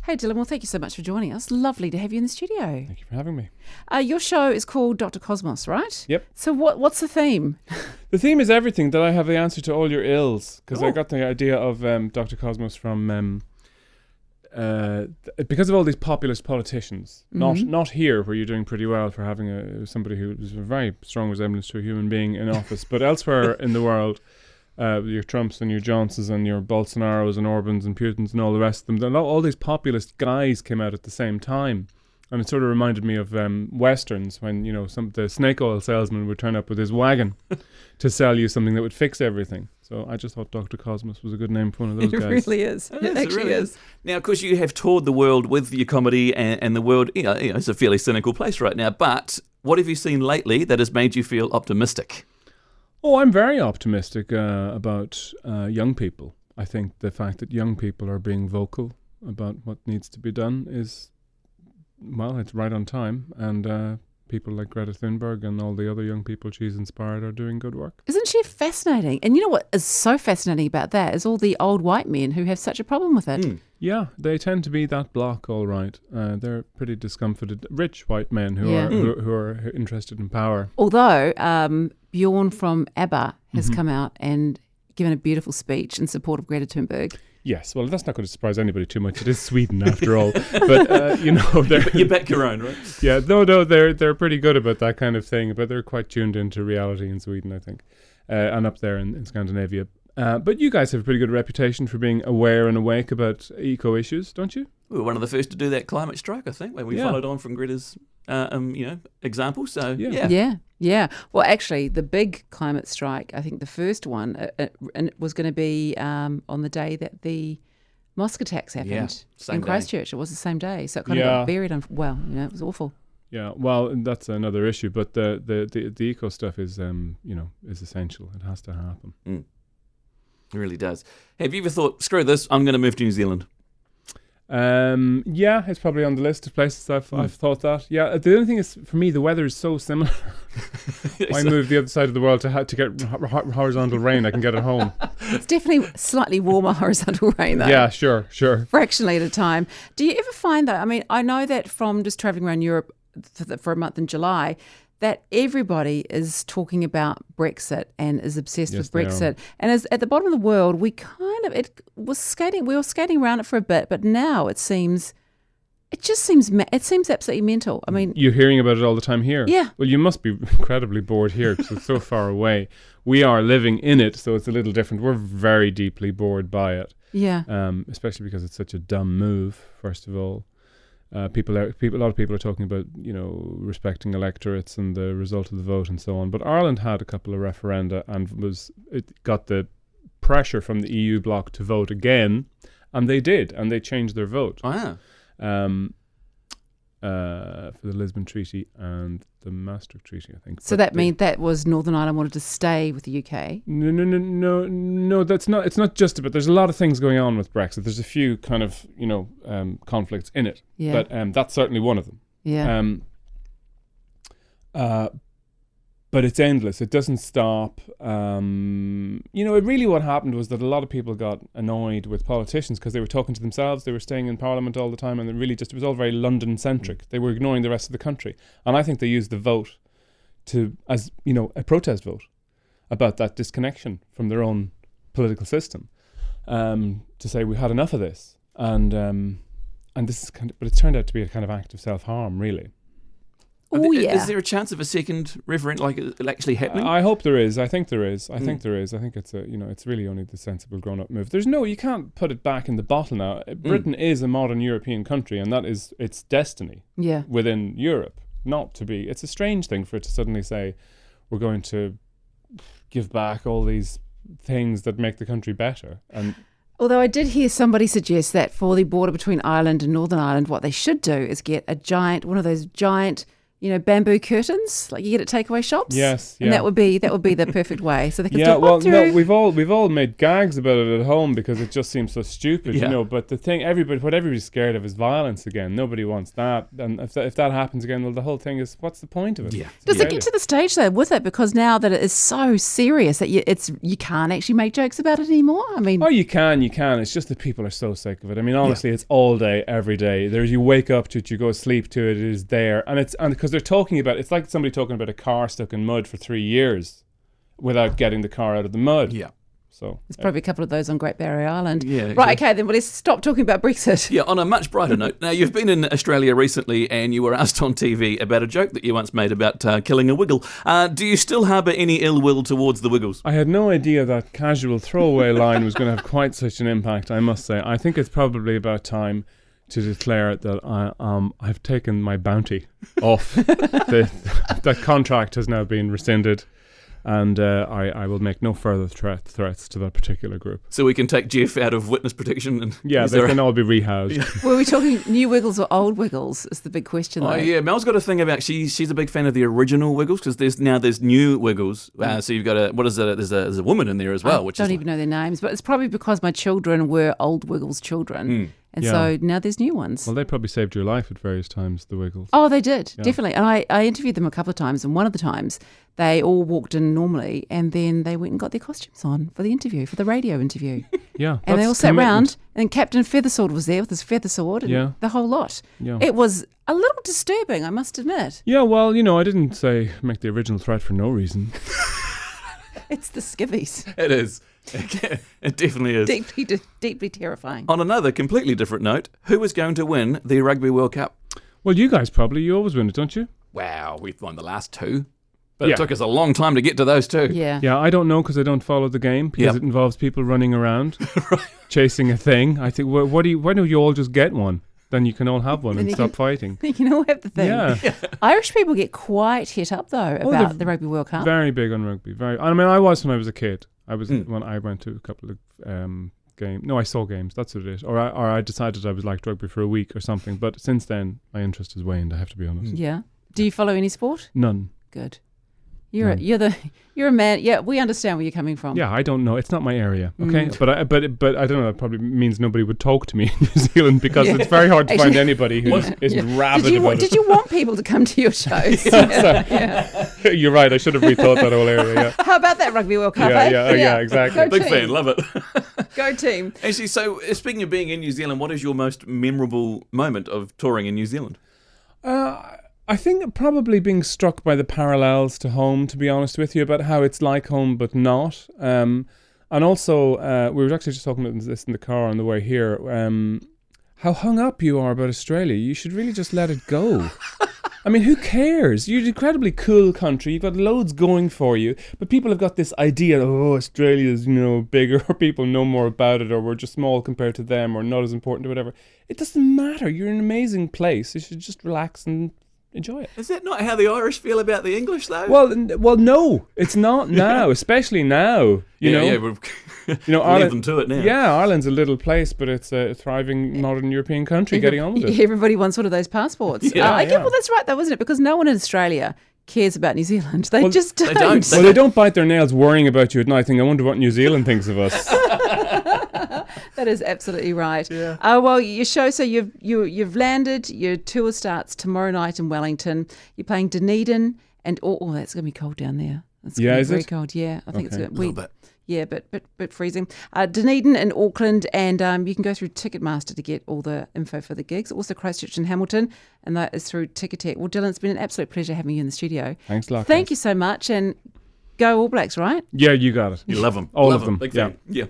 Hey Dylan, well thank you so much for joining us. Lovely to have you in the studio. Thank you for having me. Your show is called Dr. Cosmos, right? Yep. So what's the theme? The theme is everything, that I have the answer to all your ills, because I got the idea of Dr. Cosmos from because of all these populist politicians. Not here, where you're doing pretty well for having somebody who is a very strong resemblance to a human being in office, but elsewhere in the world. Your Trumps and your Johnsons and your Bolsonaros and Orbans and Putins and all the rest of them. All these populist guys came out at the same time. And it sort of reminded me of Westerns, when, the snake oil salesman would turn up with his wagon to sell you something that would fix everything. So I just thought Dr. Cosmos was a good name for one of those guys. It really is. It actually is. Now, of course, you have toured the world with your comedy, and the world, it's a fairly cynical place right now. But what have you seen lately that has made you feel optimistic? Oh, I'm very optimistic about young people. I think the fact that young people are being vocal about what needs to be done is, well, it's right on time. And people like Greta Thunberg and all the other young people she's inspired are doing good work. Isn't she fascinating? And you know what is so fascinating about that is all the old white men who have such a problem with it. Yeah, they tend to be that block, all right. They're pretty discomforted, rich white men who are interested in power. Although Bjorn from ABBA has come out and given a beautiful speech in support of Greta Thunberg. Yes, well, that's not going to surprise anybody too much. It is Sweden after all. But, you back your own, right? Yeah, no, they're pretty good about that kind of thing, but they're quite tuned into reality in Sweden, I think, and up there in Scandinavia. But you guys have a pretty good reputation for being aware and awake about eco issues, don't you? We were one of the first to do that climate strike, I think, where we followed on from Greta's example. So, Yeah. Well, actually, the big climate strike, I think the first one, and it was going to be on the day that the mosque attacks happened in Christchurch. It was the same day. So it kind of got buried. It was awful. Yeah, well, that's another issue. But the eco stuff is, is essential. It has to happen. It really does. Have you ever thought, screw this, I'm going to move to New Zealand? Yeah, it's probably on the list of places I've thought that. Yeah, the only thing is, for me, the weather is so similar. I moved the other side of the world to get horizontal rain. I can get it home. It's definitely slightly warmer horizontal rain, though. Yeah, sure. Fractionally at a time. Do you ever find, though, I mean, I know that from just travelling around Europe for a month in July, that everybody is talking about Brexit and is obsessed with Brexit. And as at the bottom of the world, we were skating around it for a bit, but now it seems absolutely mental. I mean, you're hearing about it all the time here. Yeah. Well, you must be incredibly bored here because it's so far away. We are living in it, so it's a little different. We're very deeply bored by it. Yeah. Especially because it's such a dumb move, first of all. A lot of people are talking about, respecting electorates and the result of the vote and so on. But Ireland had a couple of referenda and it got the pressure from the EU bloc to vote again, and they did, and they changed their vote. Oh, yeah. For the Lisbon Treaty and the Maastricht Treaty, I think. So that means that was Northern Ireland wanted to stay with the UK? No, that's not. It's not just about. There's a lot of things going on with Brexit. There's a few kind of, conflicts in it. Yeah. But that's certainly one of them. Yeah. But it's endless. It doesn't stop. Really what happened was that a lot of people got annoyed with politicians because they were talking to themselves. They were staying in Parliament all the time, and it was all very London-centric. They were ignoring the rest of the country. And I think they used the vote as a protest vote about that disconnection from their own political system, to say we had enough of this. And this is but it's turned out to be a kind of act of self-harm, really. Oh, yeah. Is there a chance of a second referendum, like it actually happening? I hope there is. I think there is. I think it's it's really only the sensible grown-up move. You can't put it back in the bottle now. Britain is a modern European country, and that is its destiny within Europe. Not to be. It's a strange thing for it to suddenly say, we're going to give back all these things that make the country better. And although I did hear somebody suggest that for the border between Ireland and Northern Ireland, what they should do is get one of those giant bamboo curtains like you get at takeaway shops. Yes, and that would be the perfect way. So they can we've all made gags about it at home because it just seems so stupid, But the thing, what everybody's scared of is violence again. Nobody wants that, and if that happens again, well, the whole thing is, what's the point of it? Yeah. Does it get to the stage though with it, because now that it is so serious that you can't actually make jokes about it anymore? I mean, you can. It's just that people are so sick of it. I mean, honestly, it's all day, every day. You wake up to it, you go to sleep to it. It is there, and because they're talking about, it's like somebody talking about a car stuck in mud for 3 years without getting the car out of the mud. Yeah. So there's probably a couple of those on Great Barrier Island. Yeah. Exactly. Right, okay, then let's stop talking about Brexit. Yeah, on a much brighter note. Now, you've been in Australia recently and you were asked on TV about a joke that you once made about killing a wiggle. Do you still harbour any ill will towards the wiggles? I had no idea that casual throwaway line was going to have quite such an impact, I must say. I think it's probably about time to declare that I've taken my bounty off. That contract has now been rescinded, and I will make no further threats to that particular group. So we can take Jeff out of witness protection? And they can all be rehoused. Yeah. Were we talking new Wiggles or old Wiggles is the big question, though. Oh, yeah. Mel's got a thing about, she's a big fan of the original Wiggles, because there's new Wiggles. So you've got there's a woman in there as well. I don't even know their names, but it's probably because my children were old Wiggles children. And so now there's new ones. Well, they probably saved your life at various times, the Wiggles. Oh, they did, definitely. And I interviewed them a couple of times, and one of the times they all walked in normally, and then they went and got their costumes on for the radio interview. Yeah. And they all sat round, and Captain Feathersword was there with his feather sword, and the whole lot. Yeah. It was a little disturbing, I must admit. Yeah, well, I didn't say make the original threat for no reason. It's the skivvies. It is. It definitely is. Deeply terrifying. On another completely different note, who is going to win the Rugby World Cup? Well, you guys probably. You always win it, don't you? Wow, we've won the last two. But it took us a long time to get to those two. Yeah. Yeah, I don't know because I don't follow the game, because it involves people running around, chasing a thing. I think, why don't you all just get one? Then you can all have one and stop fighting. You can all have the thing. Yeah. Irish people get quite hit up, though, about the Rugby World Cup. Very big on rugby. I was when I was a kid. I was when I went to a couple of games. No, I saw games. That's what it is. Or I decided I was liked rugby for a week or something. But since then, my interest has waned, I have to be honest. Yeah. Do you follow any sport? None. Good. You're a man. Yeah, we understand where you're coming from. Yeah, I don't know. It's not my area. Okay, but I don't know. That probably means nobody would talk to me in New Zealand, because it's very hard to find anybody who isn't rabid about it. Did you want people to come to your shows? You're right. I should have rethought that whole area. Yeah. How about that Rugby World Cup? Yeah, exactly. Big fan, love it. Go team. Actually, so speaking of being in New Zealand, what is your most memorable moment of touring in New Zealand? I think probably being struck by the parallels to home, to be honest with you, about how it's like home but not. And also, we were actually just talking about this in the car on the way here, how hung up you are about Australia. You should really just let it go. I mean, who cares? You're an incredibly cool country. You've got loads going for you. But people have got this idea, Australia's, bigger, or people know more about it, or we're just small compared to them, or not as important or whatever. It doesn't matter. You're in an amazing place. You should just relax and enjoy it. Is that not how the Irish feel about the English, though? Well, no, it's not now, especially now. You know, Ireland, leave them to it now. Yeah, Ireland's a little place, but it's a thriving modern European country. Getting on with it. Everybody wants one of those passports. Well, that's right, though, isn't it? Because no one in Australia cares about New Zealand. They just don't. They don't bite their nails worrying about you at night. I wonder what New Zealand thinks of us. That is absolutely right. Yeah. Well, your show, so you've landed. Your tour starts tomorrow night in Wellington. You're playing Dunedin, and that's going to be cold down there. It's going to be very cold. Yeah, I think it's going to be a little bit. Yeah, but freezing. Dunedin and Auckland, and you can go through Ticketmaster to get all the info for the gigs. Also Christchurch and Hamilton, and that is through Ticketek. Well, Dylan, it's been an absolute pleasure having you in the studio. Thanks a lot. Thank you so much, and go All Blacks, right? Yeah, you got it. You love them. All of them. Big fan. Yeah.